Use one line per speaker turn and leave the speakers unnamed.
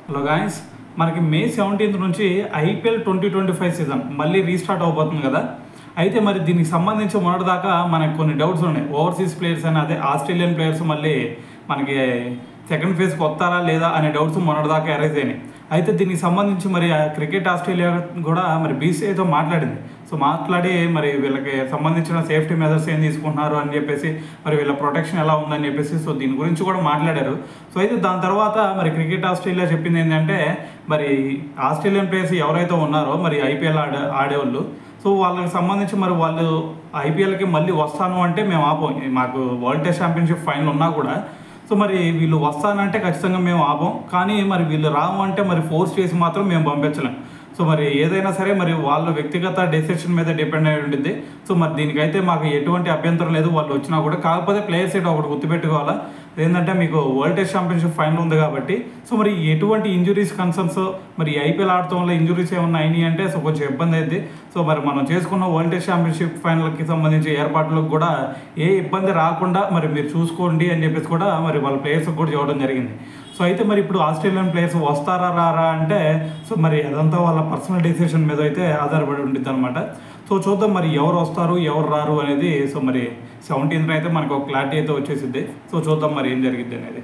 Hello guys, మనకి మే 17 నుంచి IPL 2025 season మళ్ళీ రీస్టార్ట్ అవబోతుంది కదా. అయితే మరి దీనికి సంబంధించి మొన్నటిదాకా మనకు కొన్ని డౌట్స్ ఉన్నాయి. ఓవర్సీస్ ప్లేయర్స్ అని, అదే ఆస్ట్రేలియన్ ప్లేయర్స్ మళ్ళీ మనకి సెకండ్ ఫేజ్కి వస్తారా లేదా అనే డౌట్స్ మొన్నటిదాకా అరైజ్ అయినాయి. అయితే దీనికి సంబంధించి మరి క్రికెట్ ఆస్ట్రేలియా కూడా మరి బీసీఐతో మాట్లాడింది. సో మాట్లాడి మరి వీళ్ళకి సంబంధించిన సేఫ్టీ మెజర్స్ ఏం తీసుకుంటున్నారు అని చెప్పేసి, మరి వీళ్ళ ప్రొటెక్షన్ ఎలా ఉందని చెప్పేసి, సో దీని గురించి కూడా మాట్లాడారు. సో అయితే దాని తర్వాత మరి క్రికెట్ ఆస్ట్రేలియా చెప్పింది ఏంటంటే, మరి ఆస్ట్రేలియన్ ప్లేయర్స్ ఎవరైతే ఉన్నారో మరి ఐపీఎల్ ఆడేవాళ్ళు, సో వాళ్ళకి సంబంధించి మరి వాళ్ళు ఐపీఎల్కి మళ్ళీ వస్తాను అంటే మేము ఆపం. మాకు వరల్డ్ టెస్ట్ ఛాంపియన్షిప్ ఫైనల్ ఉన్నా కూడా సో మరి వీళ్ళు వస్తానంటే ఖచ్చితంగా మేము ఆపం, కానీ మరి వీళ్ళు రాము అంటే మరి ఫోర్స్ చేసి మాత్రం మేము పంపించలేం. సో మరి ఏదైనా సరే మరి వాళ్ళ వ్యక్తిగత డెసిషన్ మీద డిపెండ్ అయి ఉంటుంది. సో మరి దీనికైతే మాకు ఎటువంటి అభ్యంతరం లేదు వాళ్ళు వచ్చినా కూడా. కాకపోతే ప్లేయర్స్ అయితే ఒకటి గుర్తుపెట్టుకోవాలా, ఏంటంటే మీకు వరల్డ్ టెస్ట్ ఛాంపియన్షిప్ ఫైనల్ ఉంది కాబట్టి, సో మరి ఎటువంటి ఇంజురీస్ కన్సర్న్స్, మరి ఐపీఎల్ ఆడటం వల్ల ఇంజురీస్ ఏమన్నా అయినాయి అంటే సో కొంచెం ఇబ్బంది అయింది. సో మరి మనం చేసుకున్న వరల్డ్ టెస్ట్ ఛాంపియన్షిప్ ఫైనల్కి సంబంధించి ఏర్పాట్లకు కూడా ఏ ఇబ్బంది రాకుండా మరి మీరు చూసుకోండి అని చెప్పేసి కూడా మరి వాళ్ళ ప్లేయర్స్కి కూడా చెప్పడం జరిగింది. సో అయితే మరి ఇప్పుడు ఆస్ట్రేలియన్ ప్లేయర్స్ వస్తారా రారా అంటే, సో మరి అదంతా వాళ్ళ పర్సనల్ డెసిషన్ మీద అయితే ఆధారపడి ఉంటుంది అనమాట. సో చూద్దాం మరి ఎవరు వస్తారు ఎవరు రారు అనేది. సో మరి 17th అయితే మనకు ఒక క్లారిటీ అయితే వచ్చేసింది. సో చూద్దాం మరి ఏం జరిగిద్ది అనేది.